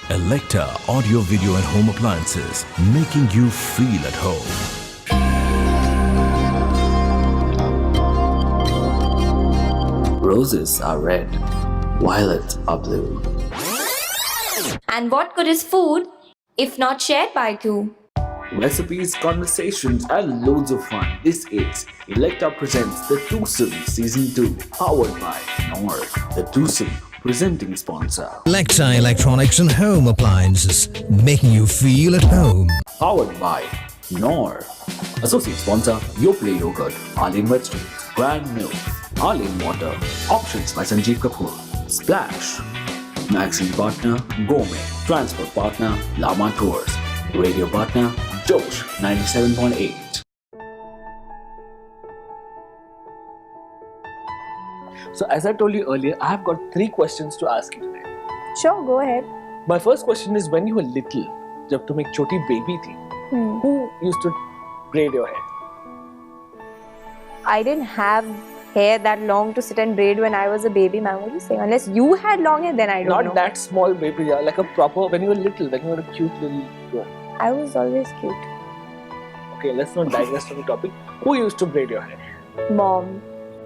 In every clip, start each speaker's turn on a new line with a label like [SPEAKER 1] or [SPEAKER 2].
[SPEAKER 1] Electa Audio, Video and Home Appliances, making you feel at home.
[SPEAKER 2] Roses are red, violets are blue.
[SPEAKER 3] And what good is food if not shared by two?
[SPEAKER 2] Recipes, conversations, and loads of fun. This is Electa presents The Twosome Season 2, powered by Knorr. The Twosome presenting sponsor.
[SPEAKER 4] Electa Electronics and Home Appliances, making you feel at home.
[SPEAKER 2] Powered by Knorr. Associate sponsor, Yoplait Yogurt, Arlene Vegetables, Grand Milk, Arlene Water, Options by Sanjeev Kapoor, Splash. Magazine partner, Gourmet. Transport partner, Lama Tours. Radio partner, Josh 97.8. So as I told you earlier, I have got 3 questions to ask you today.
[SPEAKER 5] Sure, go ahead.
[SPEAKER 2] My first question is, when you were little, जब तुम एक छोटी baby थी, who used to braid your hair?
[SPEAKER 5] I didn't have hair that long to sit and braid when I was a baby, man. What are you saying? Unless you had long hair, then I don't know.
[SPEAKER 2] Not that small baby, yeah, like a proper, when you were little, when you were a cute little girl.
[SPEAKER 5] I was always cute.
[SPEAKER 2] Okay, let's not digress from the topic. Who used to braid your hair?
[SPEAKER 5] Mom.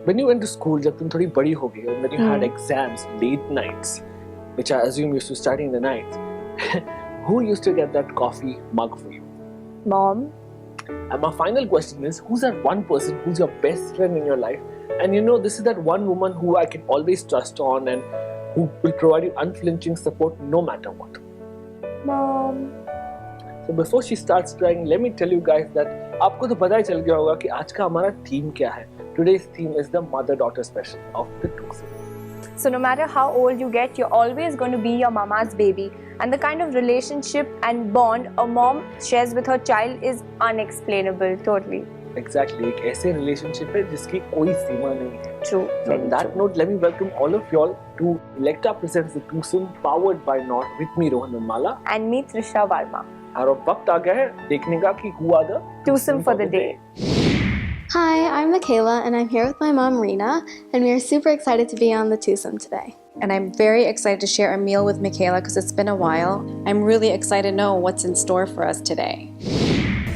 [SPEAKER 2] When you went to school, जब तुम थोड़ी बड़ी हो गई and when you had exams, late nights, which I assume used to study in the night, who used to get that coffee mug for you?
[SPEAKER 5] Mom.
[SPEAKER 2] And my final question is, who's that one person who's your best friend in your life? And you know, this is that one woman who I can always trust on and who will provide you unflinching support no matter what.
[SPEAKER 5] Mom.
[SPEAKER 2] So before she starts crying, let me tell you guys that आपको तो पता ही चल गया होगा कि आज का हमारा theme क्या है. Today's theme is the mother-daughter special of the Twosome.
[SPEAKER 5] So no matter how old you get, you're always going to be your mama's baby. And the kind of relationship and bond a mom shares with her child is unexplainable, totally.
[SPEAKER 2] Exactly, एक ऐसे relationship है जिसकी कोई सीमा नहीं है.
[SPEAKER 5] True.
[SPEAKER 2] So on that note, let me welcome all of y'all to Electa presents the Twosome, powered by Knorr, with me Rohan Unmala.
[SPEAKER 5] And me, Trisha Varma.
[SPEAKER 2] और अब वक्त आ गया है देखने का कि who are the
[SPEAKER 5] Twosome for the day.
[SPEAKER 6] Hi, I'm Michaela and I'm here with my mom Rena and we are super excited to be on the Twosome today.
[SPEAKER 7] And I'm very excited to share a meal with Michaela because it's been a while. I'm really excited to know what's in store for us today.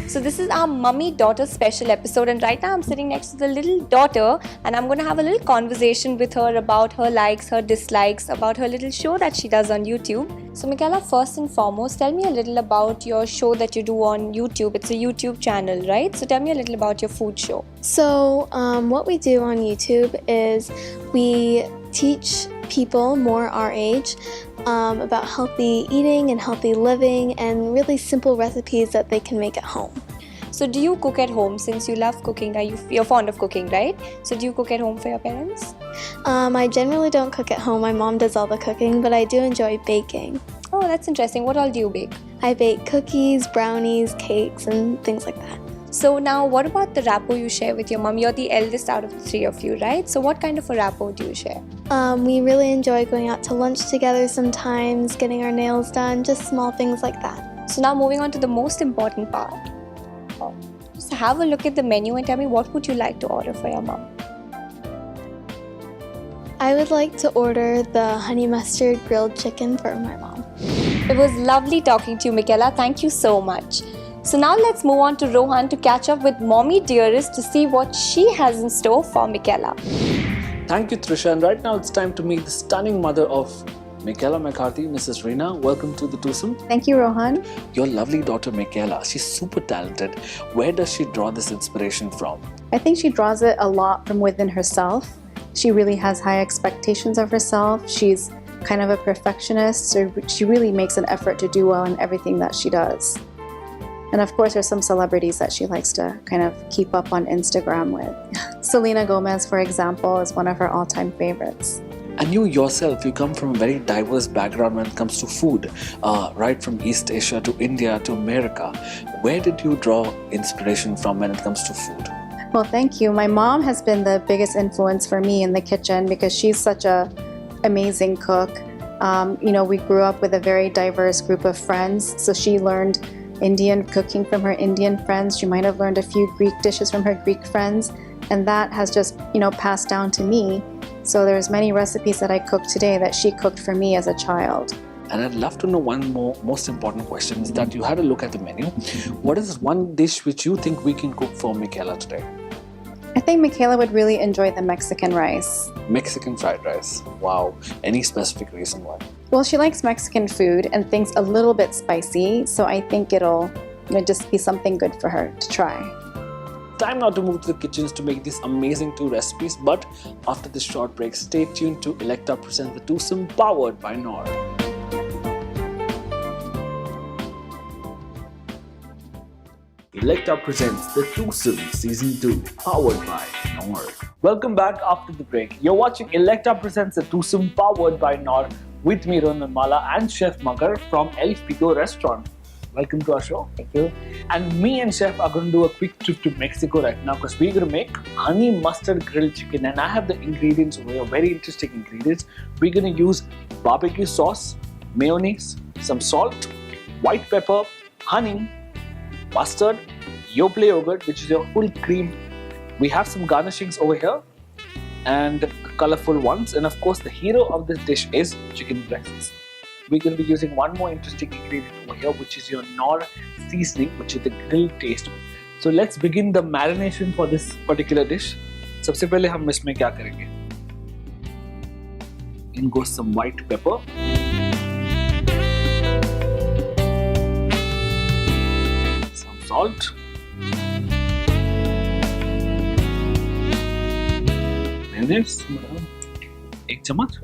[SPEAKER 5] So this is our mummy-daughter special episode, and right now I'm sitting next to the little daughter and I'm going to have a little conversation with her about her likes, her dislikes, about her little show that she does on YouTube. So Michaela, first and foremost, tell me a little about your show that you do on YouTube. It's a YouTube channel, right? So tell me a little about your food show.
[SPEAKER 6] So what we do on YouTube is we teach people more our age about healthy eating and healthy living and really simple recipes that they can make at home.
[SPEAKER 5] So do you cook at home since you love cooking? You're fond of cooking, right? So do you cook at home for your parents?
[SPEAKER 6] I generally don't cook at home. My mom does all the cooking, but I do enjoy baking.
[SPEAKER 5] Oh, that's interesting. What all do you bake?
[SPEAKER 6] I bake cookies, brownies, cakes, and things like that.
[SPEAKER 5] So now what about the rapport you share with your mom? You're the eldest out of the 3 of you, right? So what kind of a rapport do you share?
[SPEAKER 6] We really enjoy going out to lunch together sometimes, getting our nails done, just small things like that.
[SPEAKER 5] So now moving on to the most important part. Just have a look at the menu and tell me what would you like to order for your mom?
[SPEAKER 6] I would like to order the honey mustard grilled chicken for my mom.
[SPEAKER 5] It was lovely talking to you, Michaela. Thank you so much. So now let's move on to Rohan to catch up with Mommy Dearest to see what she has in store for Michaela.
[SPEAKER 2] Thank you, Trisha. And right now it's time to meet the stunning mother of Michaela McCarthy, Mrs. Rena. Welcome to the Twosome.
[SPEAKER 7] Thank you, Rohan.
[SPEAKER 2] Your lovely daughter Michaela, she's super talented. Where does she draw this inspiration from?
[SPEAKER 7] I think she draws it a lot from within herself. She really has high expectations of herself. She's kind of a perfectionist, so she really makes an effort to do well in everything that she does. And of course, there's some celebrities that she likes to kind of keep up on Instagram with. Selena Gomez, for example, is one of her all-time favorites.
[SPEAKER 2] And you yourself, you come from a very diverse background when it comes to food, right from East Asia to India to America. Where did you draw inspiration from when it comes to food?
[SPEAKER 7] Well, thank you. My mom has been the biggest influence for me in the kitchen because she's such an amazing cook. We grew up with a very diverse group of friends, so she learned Indian cooking from her Indian friends. She might have learned a few Greek dishes from her Greek friends, and that has just, passed down to me. So there's many recipes that I cook today that she cooked for me as a child.
[SPEAKER 2] And I'd love to know one most important question is that you had a look at the menu. What is one dish which you think we can cook for Michaela today?
[SPEAKER 7] I think Michaela would really enjoy the Mexican rice.
[SPEAKER 2] Mexican fried rice. Wow. Any specific reason why?
[SPEAKER 7] Well, she likes Mexican food and things a little bit spicy, so I think it'll just be something good for her to try.
[SPEAKER 2] Time now to move to the kitchens to make these amazing 2 recipes, but after this short break, stay tuned to Electa presents the Twosome powered by Knorr. Electa presents the Twosome Season 2 powered by Knorr. Welcome back after the break. You're watching Electa presents the Twosome powered by Knorr with me, Ronan Mala, and Chef Magar from El Figo Restaurant. Welcome to our show.
[SPEAKER 8] Thank you.
[SPEAKER 2] And me and Chef are going to do a quick trip to Mexico right now because we're going to make honey mustard grilled chicken. And I have the ingredients over here, very interesting ingredients. We're going to use barbecue sauce, mayonnaise, some salt, white pepper, honey, mustard, Yoplait yogurt, which is your full cream. We have some garnishings over here and colorful ones. And of course, the hero of this dish is chicken breasts. We're going to be using one more interesting ingredient over here, which is your Knorr seasoning, which is the grill taste. So let's begin the marination for this particular dish. सबसे पहले हम इसमें क्या करेंगे? In goes some white pepper. Some salt. Mayonnaise. 1 चम्मच.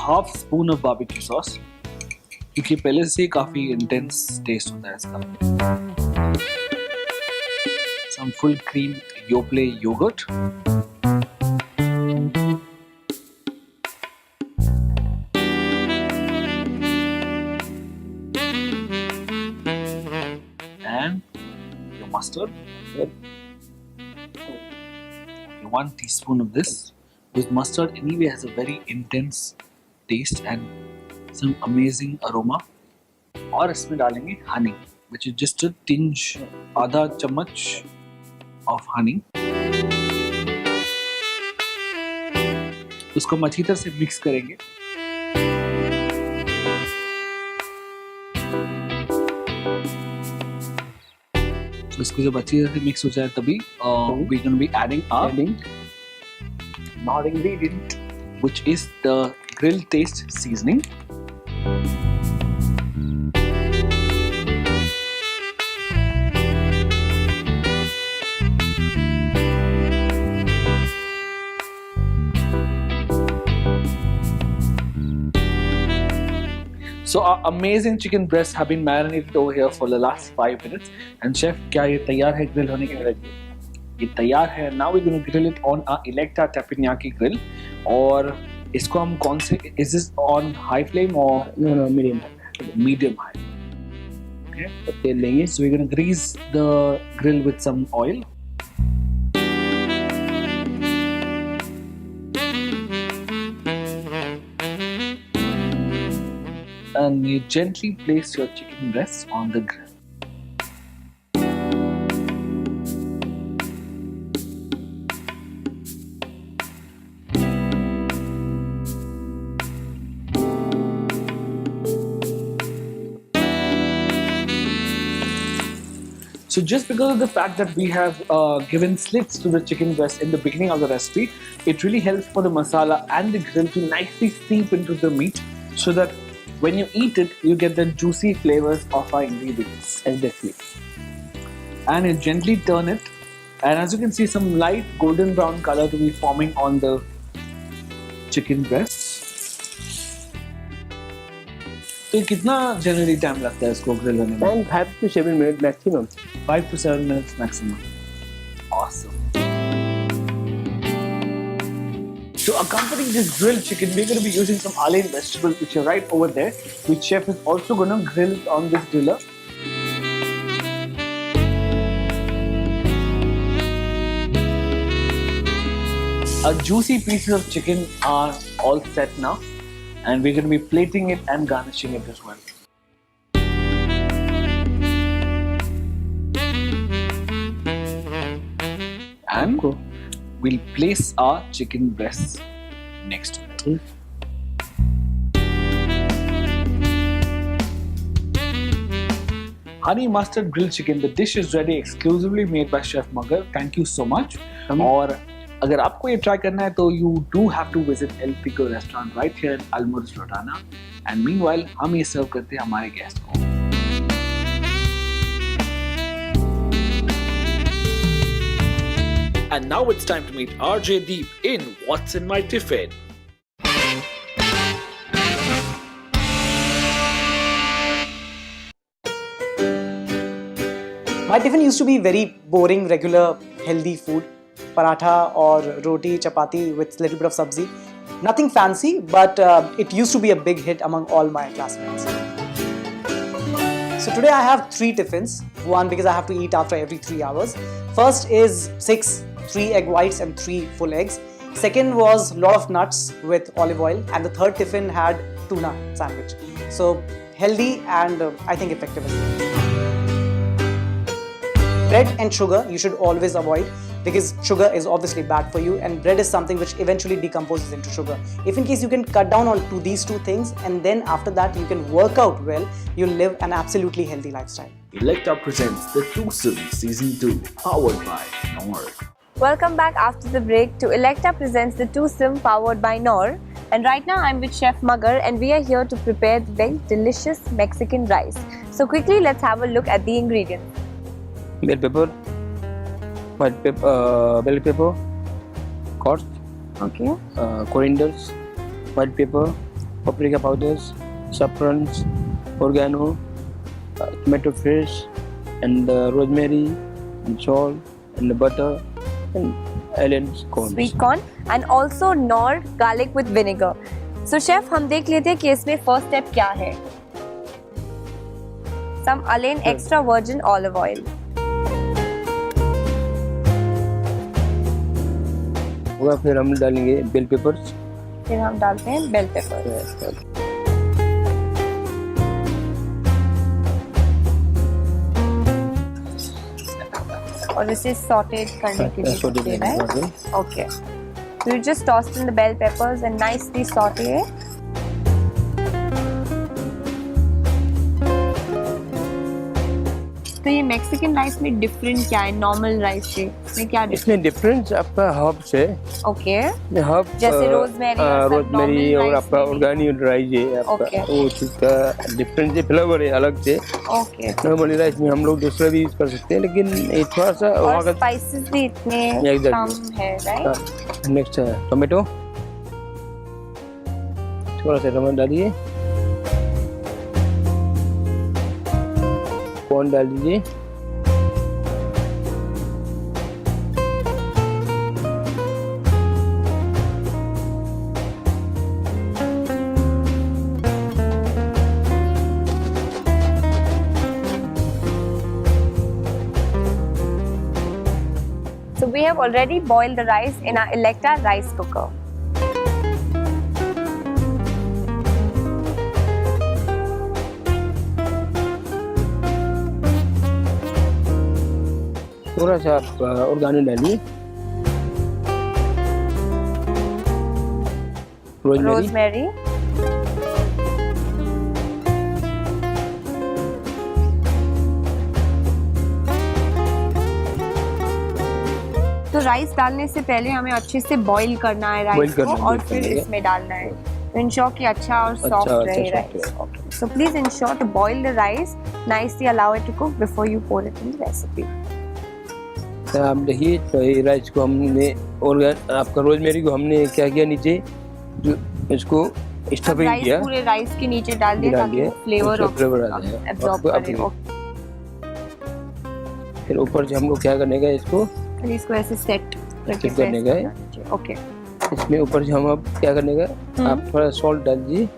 [SPEAKER 2] Half spoon of barbecue sauce क्योंकि पहले से ही काफी इंटेंस टेस्ट होता है इसका. Some full cream Yoplait yogurt. And your mustard. Okay, 1 teaspoon of this. Because mustard anyway has a very intense taste and some amazing aroma. और इसमें डालेंगे honey, which is just a tinge, आधा चम्मच of honey. उसको हम अच्छी तरह से मिक्स करेंगे. तो इसको जब अच्छी तरह से मिक्स हो जाए तभी we're going to be adding Knorr ingredient, which is the grill taste seasoning. So our amazing chicken breasts have been marinated over here for the last 5 minutes. And chef, क्या ये तैयार है grill होने के लिए? ये तैयार है. Now we're going to grill it on our Electa teppanyaki grill. और इसको हम कौन से? Is this on high flame or
[SPEAKER 8] No, medium.
[SPEAKER 2] medium high? Okay. तो तेल लेंगे. So we're going to grease the grill with some oil. And you gently place your chicken breasts on the grill. So just because of the fact that we have given slits to the chicken breast in the beginning of the recipe, it really helps for the masala and the grill to nicely seep into the meat so that when you eat it, you get the juicy flavors of our ingredients.
[SPEAKER 8] Exactly.
[SPEAKER 2] And you gently turn it, and as you can see, some light golden brown color to be forming on the chicken breast. तो कितना generally time लगता है इसको grill होने में?
[SPEAKER 8] 5 to 7 minutes maximum.
[SPEAKER 2] 5 to 7 minutes maximum. Awesome. To accompany this grilled chicken, we're going to be using some Alain vegetables, which are right over there, which chef is also going to grill on this griller. Our juicy pieces of chicken are all set now, and we're going to be plating it and garnishing it as well. And we'll place our chicken breasts next to it. honey mustard grilled chicken. The dish is ready, exclusively made by Chef Magar. Thank you so much. और अगर आपको ये try करना है तो you do have to visit El Pico restaurant right here in Almurz, Rodana. And meanwhile, हम ये सर्व करते हैं हमारे गेस्ट को. And now it's time to meet RJ Deep in What's in My Tiffin.
[SPEAKER 9] My tiffin used to be very boring, regular, healthy food. Paratha or roti, chapati with little bit of sabzi. Nothing fancy, but it used to be a big hit among all my classmates. So today I have 3 tiffins. One because I have to eat after every 3 hours. First is 3 egg whites and 3 full eggs. Second was a lot of nuts with olive oil. And the third tiffin had tuna sandwich. So healthy and I think effective as well. Bread and sugar you should always avoid because sugar is obviously bad for you and bread is something which eventually decomposes into sugar. If in case you can cut down on to these 2 things and then after that you can work out well, you'll live an absolutely healthy lifestyle.
[SPEAKER 2] Electa presents The Twosome Season 2, powered by Knorr.
[SPEAKER 5] Welcome back after the break to Electa presents the Twosome powered by Knorr. And right now I'm with Chef Magar and we are here to prepare the very delicious Mexican rice. So quickly let's have a look at the ingredients.
[SPEAKER 8] Bell pepper, white pepper, bell pepper, curd,
[SPEAKER 5] Okay.
[SPEAKER 8] corianders, white pepper, paprika powders, saffrons, oregano, tomato fresh, and rosemary, and salt, and butter, and Allen's corn.
[SPEAKER 5] Sweet corn and also Knorr garlic with vinegar. So chef हम देख लेते हैं कि इसमें first step क्या है. Some Allen extra virgin olive oil.
[SPEAKER 8] होगा फिर हम डालेंगे बेल पेपर्स.
[SPEAKER 5] फिर हम डालते हैं बेल पेपर. और इसे सॉटेड करने के लिए देना है. Okay. So you just tossed in the bell peppers and nicely saute it. तो ये मैक्सिकन राइस में डिफरेंट क्या है नॉर्मल राइस से? इसमें क्या
[SPEAKER 8] इसमें डिफरेंस आपका हर्ब्स है.
[SPEAKER 5] ओके.
[SPEAKER 8] हर्ब
[SPEAKER 5] जैसे रोजमेरी
[SPEAKER 8] और आपका ऑर्गेनिक राइस है आपका. वो चीज का डिफरेंस है, फ्लेवर है अलग से.
[SPEAKER 5] ओके.
[SPEAKER 8] नॉर्मल राइस में हम लोग दूसरा भी यूज कर सकते हैं लेकिन ये थोड़ा सा
[SPEAKER 5] और स्पाइसेस भी इतने कम है, राइट?
[SPEAKER 8] नेक्स्ट है टोमेटो. थोड़ा सा टमाटर डालिए. कॉर्न डाल दीजिए.
[SPEAKER 5] So we have already boiled the rice in our Electa rice cooker.
[SPEAKER 8] थोड़ा सा आप ऑर्गेनो डालिए.
[SPEAKER 5] रोजमेरी. तो राइस डालने से पहले हमें अच्छे से बॉईल करना है राइस को और फिर इसमें डालना है. तो इंश्योर कि अच्छा और सॉफ्ट रहे rice. So please ensure to boil the rice nicely. Allow it to cook before you pour it in the recipe.
[SPEAKER 8] आप देखिए तो ये राइस को हमने और आपका रोजमेरी को हमने क्या किया नीचे जो इसको स्टफिंग किया.
[SPEAKER 5] पूरे राइस के नीचे डाल दिया ताकि फ्लेवर एब्जॉर्ब करे.
[SPEAKER 8] फिर ऊपर से हम लोग क्या करने का इसको
[SPEAKER 5] ऐसे सेट
[SPEAKER 8] करने का.
[SPEAKER 5] ओके.
[SPEAKER 8] इसमें ऊपर से हम अब क्या करने का आप थोड़ा सॉल्ट डाल दीजिए.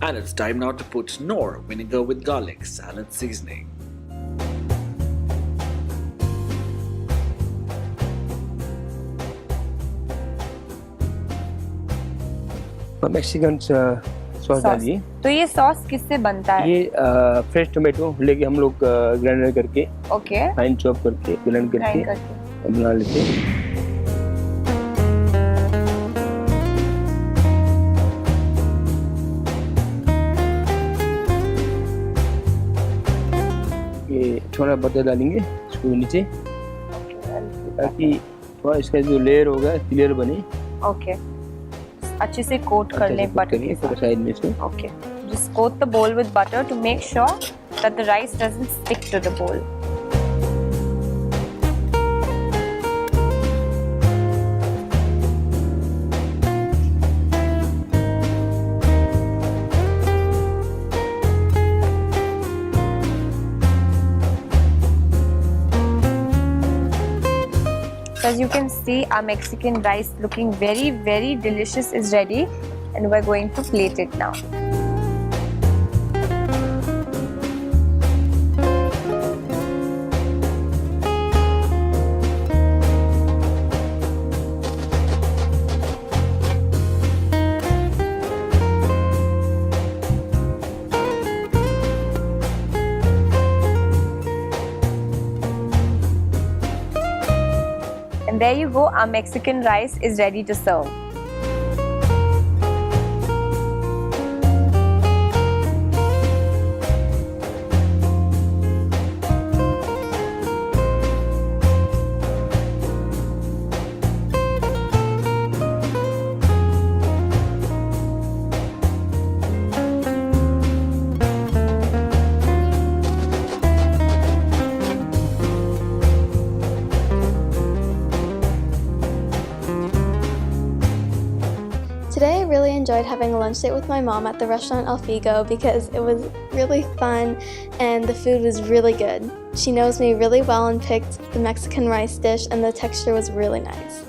[SPEAKER 2] And it's time now to put Knorr vinegar with garlic salad seasoning.
[SPEAKER 8] Mexicans sauce डालिए।
[SPEAKER 5] तो ये सॉस किससे बनता है?
[SPEAKER 8] ये फ्रेश टोमेटो लेके हम लोग ग्राइंडर करके
[SPEAKER 5] ओके,
[SPEAKER 8] फाइन चॉप करके ब्लेंड करके बना लेते हैं। ये थोड़ा बटर डालेंगे इसको नीचे ताकि थोड़ा इसका जो लेयर होगा क्लियर बने।
[SPEAKER 5] ओके, अच्छे से कोट कर लें बटर के साथ
[SPEAKER 8] साइड में इसको।
[SPEAKER 5] Okay, just coat the bowl with butter to make sure that the rice doesn't stick to the bowl. As you can see, our Mexican rice looking very, very delicious is ready, and we're going to plate it now. And there you go, our Mexican rice is ready to serve.
[SPEAKER 6] Today I really enjoyed having a lunch date with my mom at the restaurant El Figo because it was really fun and the food was really good. She knows me really well and picked the Mexican rice dish and the texture was really nice.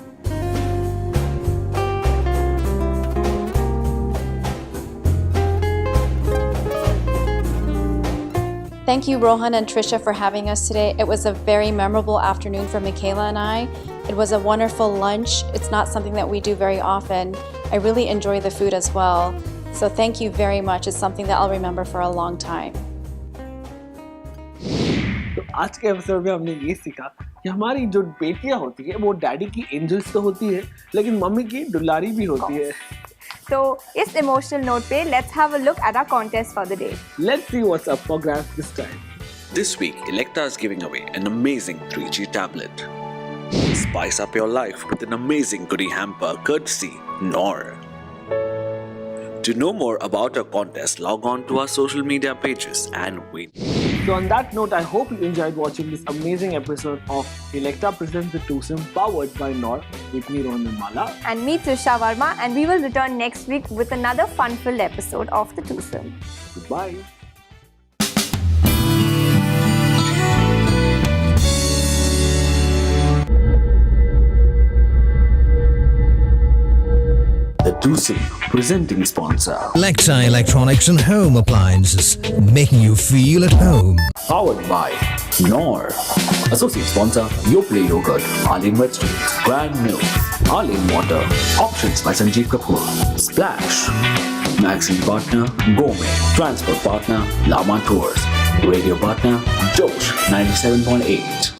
[SPEAKER 10] Thank you, Rohan and Trisha, for having us today. It was a very memorable afternoon for Michaela and I. It was a wonderful lunch. It's not something that we do very often. I really enjoy the food as well. So thank you very much. It's something that I'll remember for a long time.
[SPEAKER 11] तो आज के episode में हमने ये सीखा कि हमारी जो बेटियां होती है वो डैडी की एंजल्स तो होती है लेकिन मम्मी की दुलारी भी होती है।
[SPEAKER 5] So, इस emotional note पे let's have a look at our contest for the day.
[SPEAKER 11] Let's see what's up for grabs this time.
[SPEAKER 2] This week, Electa is giving away an amazing 3G tablet. Spice up your life with an amazing goodie hamper courtesy Knorr. To know more about our contest, log on to our social media pages and win.
[SPEAKER 11] So on that note, I hope you enjoyed watching this amazing episode of Electa Presents the Twosome powered by Knorr with me Rohan Nirmala.
[SPEAKER 5] And me Trisha Verma, and we will return next week with another fun-filled episode of The Twosome.
[SPEAKER 11] Goodbye.
[SPEAKER 2] The Twosome presenting sponsor.
[SPEAKER 4] Alexa Electronics and Home Appliances, making you feel at home.
[SPEAKER 2] Powered by Knorr. Associate sponsor Yoplait Yogurt, Arlene Vegetables, Brand New, Arlene Water, Options by Sanjeev Kapoor, Splash, Magazine Partner Gourmet, Transport Partner Lama Tours, Radio Partner Josh 97.8.